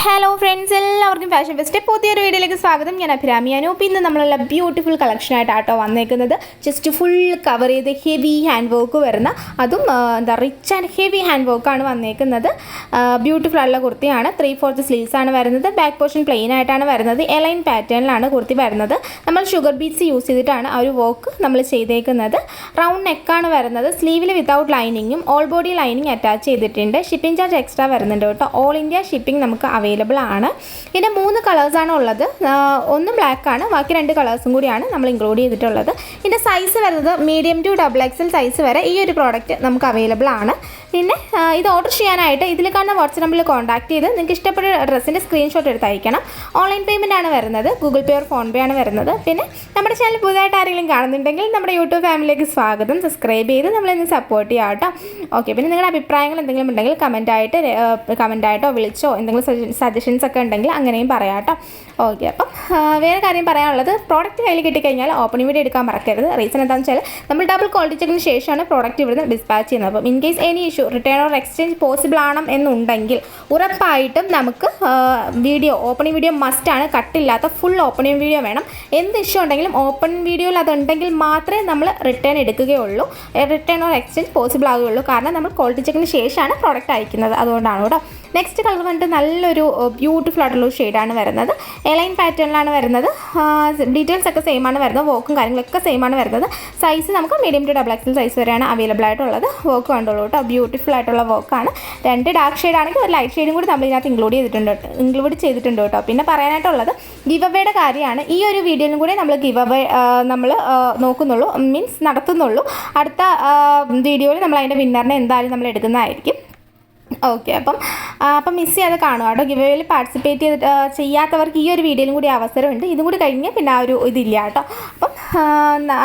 Hello friends, എല്ലാവർക്കും fashion fest പുതിയൊരു വീഡിയോയിലേക്ക് സ്വാഗതം. ഞാൻ അഭിരാമി അനൂപ്. ഇന്ന് നമ്മളുള്ള ബ്യൂട്ടിഫുൾ കളക്ഷനായിട്ടാട്ടോ വന്നേക്കുന്നത്. ജസ്റ്റ് ഫുൾ കവർ ചെയ്ത് ഹെവി ഹാൻഡ് വർക്ക് വരുന്ന, അതും റിച്ച് ആൻഡ് ഹെവി ഹാൻഡ് വർക്കാണ് വന്നേക്കുന്നത്. ബ്യൂട്ടിഫുൾ ആയിട്ടുള്ള കുർത്തിയാണ്. 3/4 സ്ലീവ്സ് ആണ് വരുന്നത്. ബാക്ക് പോർഷൻ പ്ലെയിൻ ആയിട്ടാണ് വരുന്നത്. എലൈൻ പാറ്റേണിലാണ് കുർത്തി വരുന്നത്. നമ്മൾ ഷുഗർ ബീഡ്സ് യൂസ് ചെയ്തിട്ടാണ് ആ ഒരു വർക്ക് നമ്മൾ ചെയ്തേക്കുന്നത്. റൗണ്ട് നെക്കാണ് വരുന്നത്. സ്ലീവിൽ വിതൗട്ട് ലൈനിങ്ങും ഓൾ ബോഡി ലൈനിങ് അറ്റാച്ച് ചെയ്തിട്ടുണ്ട്. ഷിപ്പിംഗ് ചാർജ് എക്സ്ട്രാ വരുന്നുണ്ട് കേട്ടോ. ഓൾ ഇന്ത്യ ഷിപ്പിംഗ് നമുക്ക് അവൈലബിൾ ആണ്. ഇതിൻ്റെ 3 കളേഴ്സാണ് ഉള്ളത്. ഒന്ന് ബ്ലാക്ക് ആണ്, ബാക്കി 2 കളേഴ്സും കൂടിയാണ് നമ്മൾ ഇൻക്ലൂഡ് ചെയ്തിട്ടുള്ളത്. ഇതിൻ്റെ സൈസ് വരുന്നത് മീഡിയം ടു XXL സൈസ് വരെ ഈ ഒരു പ്രോഡക്റ്റ് നമുക്ക് അവൈലബിൾ ആണ്. പിന്നെ ഇത് ഓർഡർ ചെയ്യാനായിട്ട് ഇതിൽ കാണുന്ന വാട്സ്ആപ്പ് നമ്പറിൽ കോൺടാക്ട് ചെയ്ത് നിങ്ങൾക്ക് ഇഷ്ടപ്പെട്ട ഡ്രസ്സിൻ്റെ സ്ക്രീൻഷോട്ട് എടുത്ത് അയക്കണം. ഓൺലൈൻ പേയ്മെൻ്റ് ആണ് വരുന്നത്. ഗൂഗിൾ പേ ഓർ ഫോൺ പേ ആണ് വരുന്നത്. പിന്നെ നമ്മുടെ ചാനൽ പുതുതായിട്ട് ആരെങ്കിലും കാണുന്നുണ്ടെങ്കിൽ നമ്മുടെ യൂട്യൂബ് ഫാമിലിയിലേക്ക് സ്വാഗതം. സബ്സ്ക്രൈബ് ചെയ്ത് നമ്മളിന്ന് സപ്പോർട്ട് ചെയ്യാം കേട്ടോ. ഓക്കെ, പിന്നെ നിങ്ങളുടെ അഭിപ്രായങ്ങൾ എന്തെങ്കിലും ഉണ്ടെങ്കിൽ കമൻറ്റായിട്ടോ വിളിച്ചോ എന്തെങ്കിലും സജഷൻസ് ഒക്കെ ഉണ്ടെങ്കിൽ അങ്ങനെയും പറയാം കേട്ടോ. ഓക്കെ, അപ്പം വേറെ കാര്യം പറയാനുള്ളത്, പ്രോഡക്റ്റ് കയ്യിൽ കിട്ടിക്കഴിഞ്ഞാൽ ഓപ്പണിംഗ് വീഡിയോ എടുക്കാൻ മറക്കരുത്. റീസൺ എന്താണെന്ന് വെച്ചാൽ നമ്മൾ ഡബിൾ ക്വാളിറ്റി ചെക്കിന് ശേഷമാണ് പ്രോഡക്റ്റ് ഇവിടുന്ന് ഡിസ്പാച്ച് ചെയ്യുന്നത്. അപ്പം in case any issue return or exchange possible ആണ് എന്നുണ്ടെങ്കിൽ ഉറപ്പായിട്ടും നമുക്ക് ഓപ്പണിംഗ് വീഡിയോ മസ്റ്റാണ്. കട്ടില്ലാത്ത ഫുൾ ഓപ്പണിംഗ് വീഡിയോ വേണം. എന്ത് ഇഷ്യൂ ഉണ്ടെങ്കിലും ഓപ്പണിംഗ് വീഡിയോയിൽ അതുണ്ടെങ്കിൽ മാത്രമേ നമ്മൾ റിട്ടേൺ എടുക്കുകയുള്ളൂ. റിട്ടേൺ ഓർ എക്സ്ചേഞ്ച് പോസിബിൾ ആവുകയുള്ളൂ. കാരണം നമ്മൾ ക്വാളിറ്റി ചെക്കിന് ശേഷമാണ് പ്രോഡക്റ്റ് അയക്കുന്നത്. അതുകൊണ്ടാണ് കേട്ടോ. നെക്സ്റ്റ് കളർ വന്നിട്ട് നല്ലൊരു ബ്യൂട്ടിഫുൾ ആയിട്ടുള്ള ഷെയ്ഡാണ് വരുന്നത്. എലൈൻ പാറ്റേണിലാണ് വരുന്നത്. ഡീറ്റെയിൽസ് ഒക്കെ സെയിം ആണ് വരുന്നത്. വർക്കും കാര്യങ്ങളൊക്കെ സെയിം ആണ് വരുന്നത്. സൈസ് നമുക്ക് മീഡിയം ടു XXL സൈസ് വരെയാണ് അവൈലബിൾ ആയിട്ടുള്ളത്. വർക്ക് കണ്ടോളൂ കേട്ടോ. ബ്യൂട്ടിഫുൾ ആയിട്ടുള്ള വർക്കാണ്. 2 ഡാർക്ക് ഷെയ്ഡാണെങ്കിൽ ഒരു ലൈറ്റ് ഷെയ്ഡും കൂടി നമ്മൾ ഇതിനകത്ത് ഇൻക്ലൂഡ് ചെയ്തിട്ടുണ്ട് കേട്ടോ. പിന്നെ പറയാനായിട്ടുള്ളത് ഗിവ് അവയുടെ കാര്യമാണ്. ഈ ഒരു വീഡിയോയിലും കൂടി നമ്മൾ ഗിവ് അവേ നമ്മൾ നോക്കുന്നുള്ളൂ, മീൻസ് നടത്തുന്നുള്ളൂ. അടുത്ത വീഡിയോയിൽ നമ്മൾ അതിൻ്റെ വിന്നറിനെ എന്തായാലും നമ്മൾ എടുക്കുന്നതായിരിക്കും. ഓക്കെ, അപ്പം മിസ് ചെയ്യാതെ കാണുക കേട്ടോ. ഗിവ് അവേയിൽ പാർട്ടിസിപ്പേറ്റ് ചെയ്യാത്തവർക്ക് ഈ ഒരു വീഡിയോയിലും കൂടി അവസരമുണ്ട്. ഇതും കൂടി കഴിഞ്ഞ് പിന്നെ ആ ഒരു ഇതില്ല കേട്ടോ. അപ്പം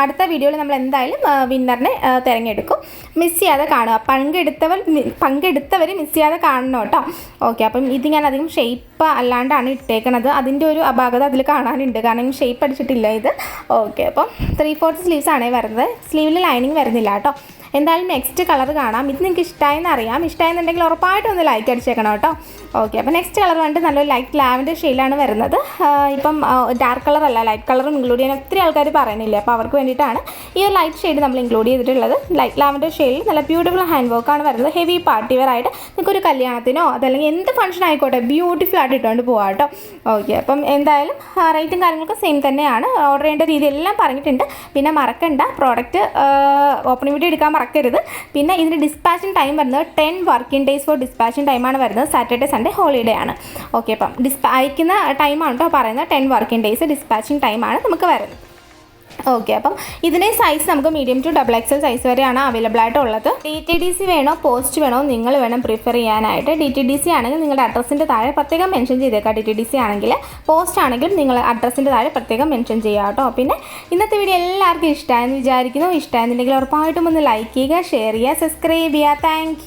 അടുത്ത വീഡിയോയിൽ നമ്മൾ എന്തായാലും വിന്നറിനെ തിരഞ്ഞെടുക്കും. മിസ് ചെയ്യാതെ കാണുക. പങ്കെടുത്തവർ മിസ് ചെയ്യാതെ കാണണം കേട്ടോ. ഓക്കെ, അപ്പം ഇത് ഞാൻ അധികം ഷേപ്പ് അല്ലാണ്ടാണ് ഇട്ടേക്കണത്. അതിൻ്റെ ഒരു അപാകത അതിൽ കാണാനുണ്ട്, കാരണം ഷേപ്പ് അടിച്ചിട്ടില്ല ഇത്. ഓക്കെ, അപ്പം 3/4 സ്ലീവ്സ് ആണേ വരുന്നത്. സ്ലീവിൽ ലൈനിങ് വരുന്നില്ല കേട്ടോ. എന്തായാലും നെക്സ്റ്റ് കളർ കാണാം. ഇത് നിങ്ങൾക്ക് ഇഷ്ടമായെന്ന് അറിയാം. ഇഷ്ടമായെന്നുണ്ടെങ്കിൽ ഉറപ്പായിട്ടും ഒന്ന് ലൈക്ക് അടിച്ചേക്കണം കേട്ടോ. ഓക്കെ, അപ്പോൾ നെക്സ്റ്റ് കളർ വന്നിട്ട് നല്ലൊരു ലൈറ്റ് ലാവൻഡർ ഷെയ്ഡിലാണ് വരുന്നത്. ഇപ്പം ഡാർക്ക് കളറല്ല, ലൈറ്റ് കളറും ഇൻക്ലൂഡ് ചെയ്യാൻ ഒത്തിരി ആൾക്കാർ പറയുന്നില്ല. അപ്പോൾ അവർക്ക് വേണ്ടിയിട്ടാണ് ഈ ഒരു ലൈറ്റ് ഷെയ്ഡ് നമ്മൾ ഇൻക്ലൂഡ് ചെയ്തിട്ടുള്ളത്. ലൈറ്റ് ലാവൻഡർ ഷെയ്ഡിൽ നല്ല ബ്യൂട്ടിഫുൾ ഹാൻഡ് വർക്കാണ് വരുന്നത്. ഹെവി പാർട്ടി വെയർ ആയിട്ട് നിങ്ങൾക്കൊരു കല്യാണത്തിനോ അതല്ലെങ്കിൽ എന്ത് ഫംഗ്ഷൻ ആയിക്കോട്ടെ ബ്യൂട്ടിഫുൾ ആയിട്ട് ഇട്ടുകൊണ്ട് പോകാം കേട്ടോ. ഓക്കെ, അപ്പം എന്തായാലും റേറ്റും കാര്യങ്ങളൊക്കെ സെയിം തന്നെയാണ്. ഓർഡർ ചെയ്യേണ്ട രീതി എല്ലാം പറഞ്ഞിട്ടുണ്ട്. പിന്നെ മറക്കണ്ട, പ്രോഡക്റ്റ് ഓപ്പണിംഗ് വീഡിയോ എടുക്കാൻ മറക്കരുത്. പിന്നെ ഇതിൻ്റെ ഡിസ്പാച്ചിങ് ടൈം വരുന്നത് 10 വർക്കിംഗ് ഡേയ്സ് ഫോർ ഡിസ്പാച്ചിങ് ടൈമാണ് വരുന്നത്. സാറ്റർഡേ സൺഡേ ഹോളിഡേ ആണ്. ഓക്കെ, അപ്പം അയക്കുന്ന ടൈമാണ് കേട്ടോ പറയുന്നത്. 10 വർക്കിംഗ് ഡേയ്സ് ഡിസ്പാച്ചിങ് ടൈമാണ് നമുക്ക് വരുന്നത്. ഓക്കെ, അപ്പം ഇതിൻ്റെ സൈസ് നമുക്ക് മീഡിയം ടു XXL സൈസ് വരെയാണ് അവൈലബിൾ ആയിട്ടുള്ളത്. DTDC വേണോ പോസ്റ്റ് വേണോ നിങ്ങൾ വേണം പ്രിഫർ ചെയ്യാനായിട്ട്. DTDC ആണെങ്കിൽ നിങ്ങളുടെ അഡ്രസ്സിൻ്റെ താഴെ പ്രത്യേകം മെൻഷൻ ചെയ്തേക്കാം. DTDC ആണെങ്കിൽ, പോസ്റ്റ് ആണെങ്കിൽ നിങ്ങൾ അഡ്രസ്സിൻ്റെ താഴെ പ്രത്യേകം മെൻഷൻ ചെയ്യുക കേട്ടോ. പിന്നെ ഇന്നത്തെ വീഡിയോ എല്ലാവർക്കും ഇഷ്ടമായെന്ന് വിചാരിക്കുന്നു. ഇഷ്ടമായെന്നുണ്ടെങ്കിൽ ഉറപ്പായിട്ടും ഒന്ന് ലൈക്ക് ചെയ്യുക, ഷെയർ ചെയ്യുക, സബ്സ്ക്രൈബ് ചെയ്യുക. താങ്ക്